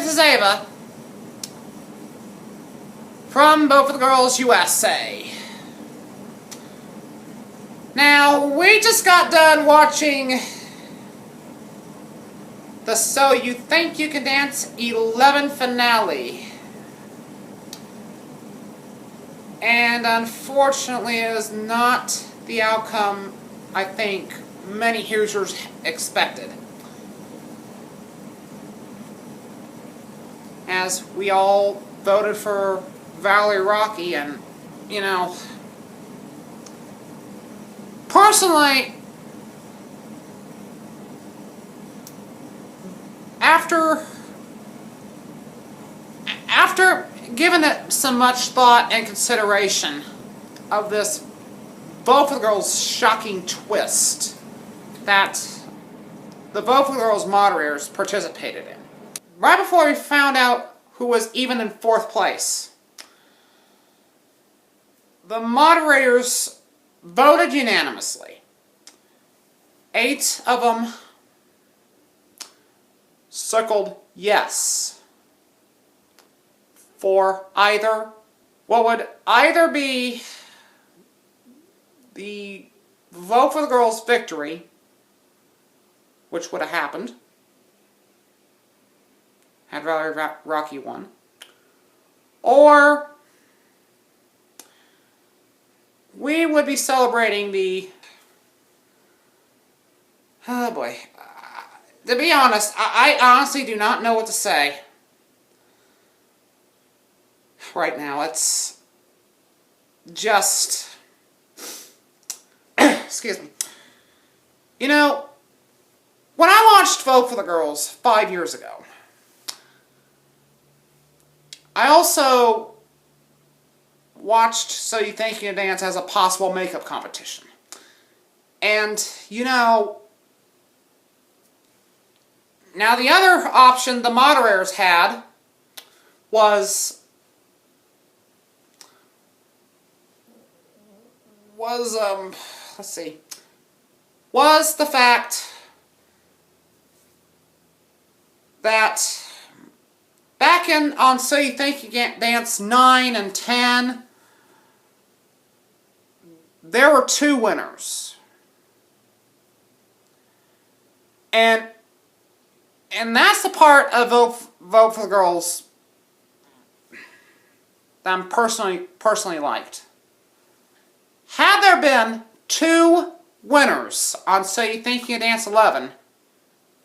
this is Ava from Vote for the Girls USA. Now, we just got done watching the So You Think You Can Dance 11 finale. And unfortunately, it is not the outcome I think many Hoosiers expected. As we all voted for Valerie Rockey, and, you know, personally, after giving it so much thought and consideration of this Vote for the Girls shocking twist that the Vote for the Girls moderators participated in, right before we found out who was even in 4th place, the moderators voted unanimously. 8 of them circled yes for either what would either be the Vote for the Girls victory, which would have happened had Valerie Rockey won, or we would be celebrating the, oh boy, to be honest, I honestly do not know what to say right now. It's just, excuse me. You know, when I watched Vote for the Girls 5 years ago, I also watched So You Think You Can Dance as a possible makeup competition. And, you know, now the other option the moderators had was the fact that back on So You Think You Can Dance 9 and 10, there were 2 winners. And that's the part of Vote for the Girls that I'm personally liked. Had there been 2 winners on So You Think You Can Dance 11,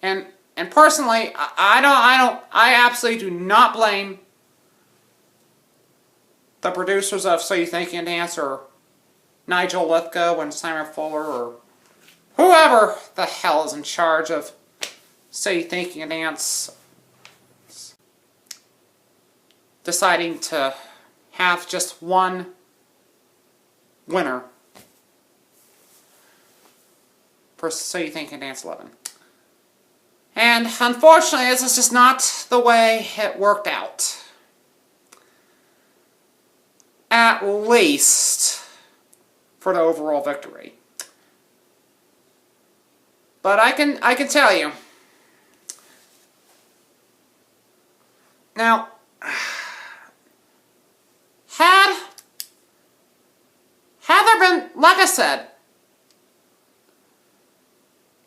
and personally, I absolutely do not blame the producers of So You Think You Can Dance, or Nigel Lythgoe and Simon Fuller, or whoever the hell is in charge of So You Think You Can Dance, deciding to have just one winner for So You Think You Can Dance 11. And unfortunately, this is just not the way it worked out. At least for the overall victory. But I can tell you. Now, had there been, like I said,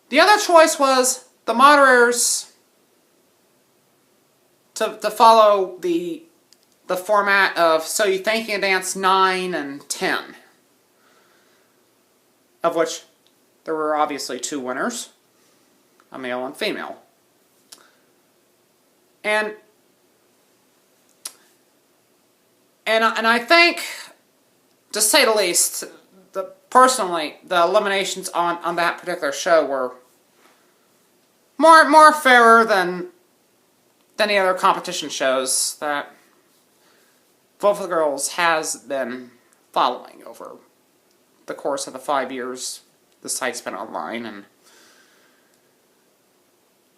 the other choice was the moderators to follow the format of So You Think You Can Dance 9 and 10, of which there were obviously 2 winners, a male and female. And I think, to say the least, personally, the eliminations on that particular show were more fairer than any other competition shows that Vote for the Girls has been following over the course of the 5 years the site's been online. And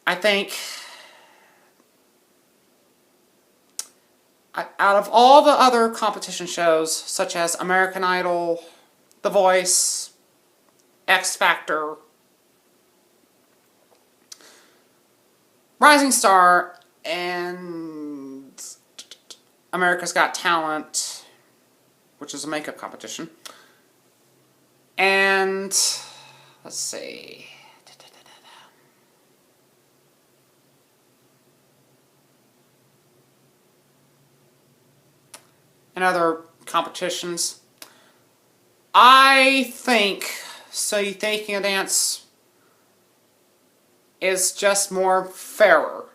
I think out of all the other competition shows, such as American Idol, The Voice, X Factor, Rising Star, and America's Got Talent, which is a makeup competition. And let's see. And other competitions. I think So You Think You Can Dance is just more fairer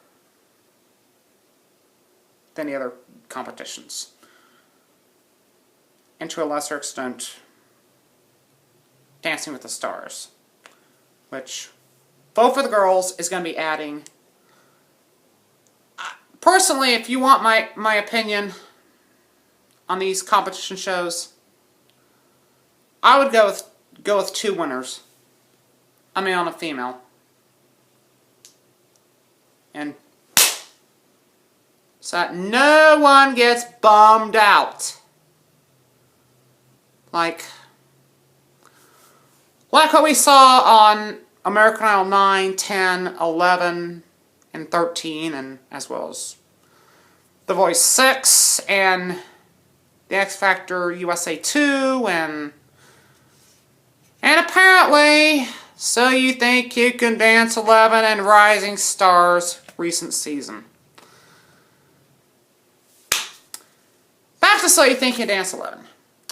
than the other competitions. And to a lesser extent, Dancing with the Stars, which Vote for the Girls is going to be adding. Personally, if you want my opinion on these competition shows, I would go with two winners, a male and a female, and so that no one gets bummed out. Like what we saw on American Idol 9, 10, 11, and 13, and as well as The Voice 6, and The X Factor USA 2, and apparently So You Think You Can Dance 11 and Rising Stars recent season. Back to So You Think You Can Dance 11.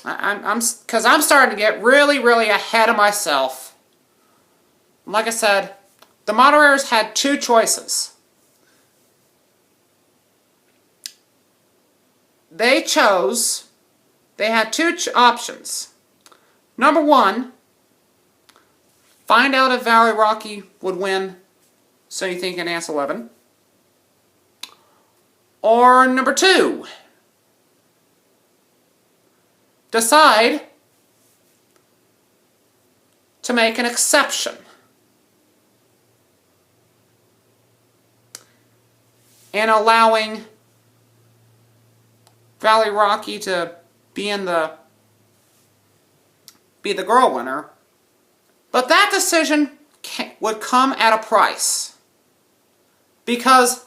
Because I'm starting to get really, really ahead of myself. Like I said, the moderators had two choices. They had two options. Number one, find out if Valerie Rockey would win So You Think You Can Dance 11. Or number two, decide to make an exception in allowing Valerie Rockey to be the girl winner, but that decision would come at a price, because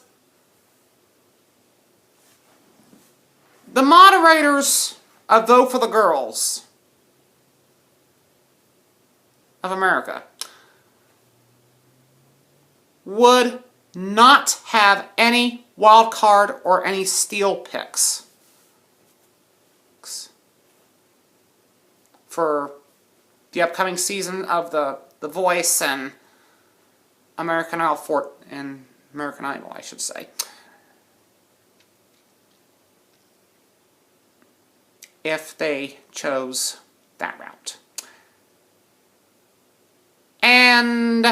the moderators of Vote for the Girls of America would not have any wild card or any steal picks for the upcoming season of The Voice and American Idol I should say. If they chose that route. And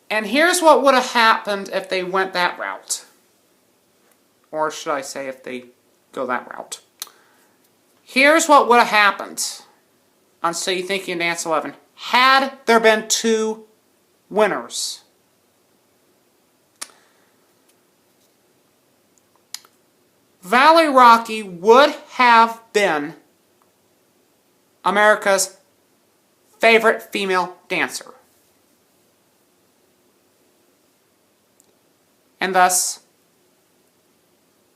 here's what would have happened if they went that route. Or should I say if they go that route. Here's what would have happened on So You Think You Can Dance 11 had there been two winners. Valerie Rockey would have been America's favorite female dancer. And thus,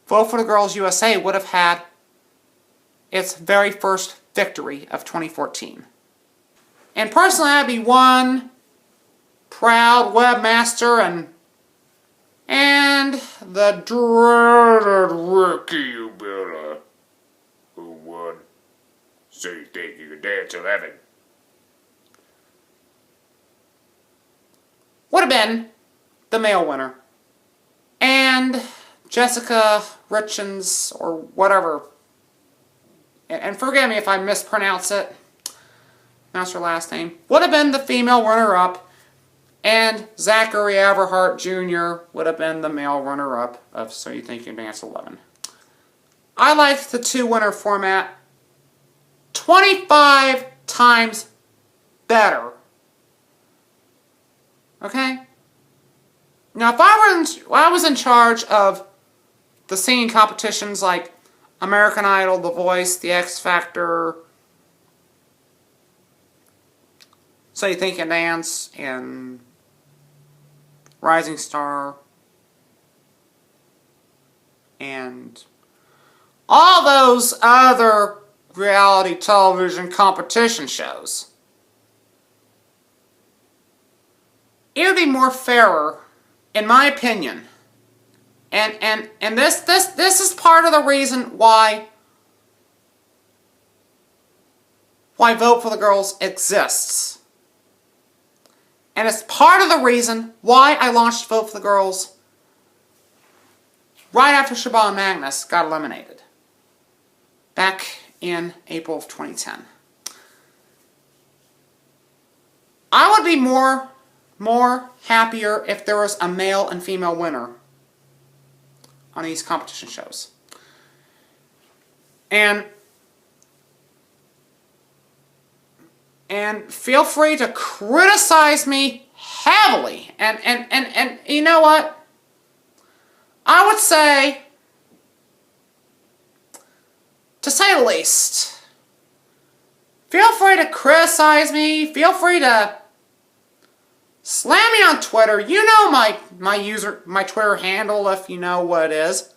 Vote for the Girls USA would have had its very first victory of 2014. And personally, I'd be one proud webmaster and the dreaded rookie you built who won So You Think You Can Dance 11. Would have been the male winner. And Jessica Richens, or whatever, and forgive me if I mispronounce it, that's her last name, would have been the female runner-up, and Zachary Everhart Jr. would have been the male runner-up of So You Think You Can Dance 11. I like the two-winner format 25 times better. Okay? Now, if I was in charge of the singing competitions like American Idol, The Voice, The X Factor, So You Think You Can Dance and Rising Star and all those other reality television competition shows. It would be more fairer, in my opinion, and this is part of the reason why Vote for the Girls exists. And it's part of the reason why I launched Vote for the Girls right after Shabbat and Magnus got eliminated. Back in April of 2010. I would be more happier if there was a male and female winner on these competition shows. And feel free to criticize me heavily. And you know what? I would say, to say the least, feel free to criticize me. Feel free to slam me on Twitter. You know my Twitter handle, if you know what it is.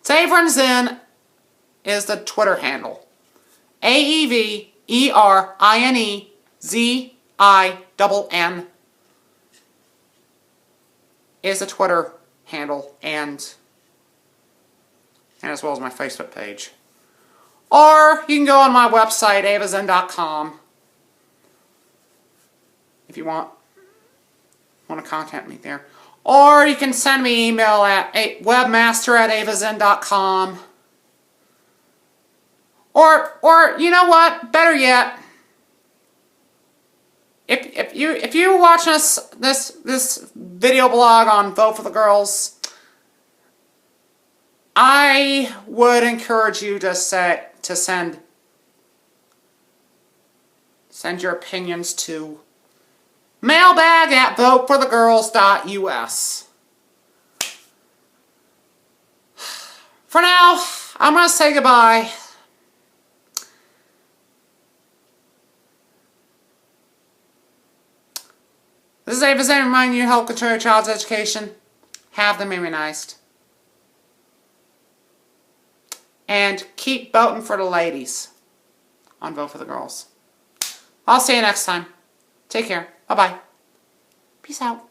It's Ava Zinn is the Twitter handle. AEVERINEZINN is the Twitter handle, and as well as my Facebook page. Or you can go on my website, avazinn.com, if you want to contact me there. Or you can send me an email at webmaster@avazinn.com. Or you know what? Better yet, if you're watching this video blog on Vote for the Girls, I would encourage you to send your opinions to mailbag@voteforthegirls.us. For now, I'm going to say goodbye. This is Ava Zinn reminding you to help control your child's education. Have them immunized. And keep voting for the ladies on Vote for the Girls. I'll see you next time. Take care. Bye-bye. Peace out.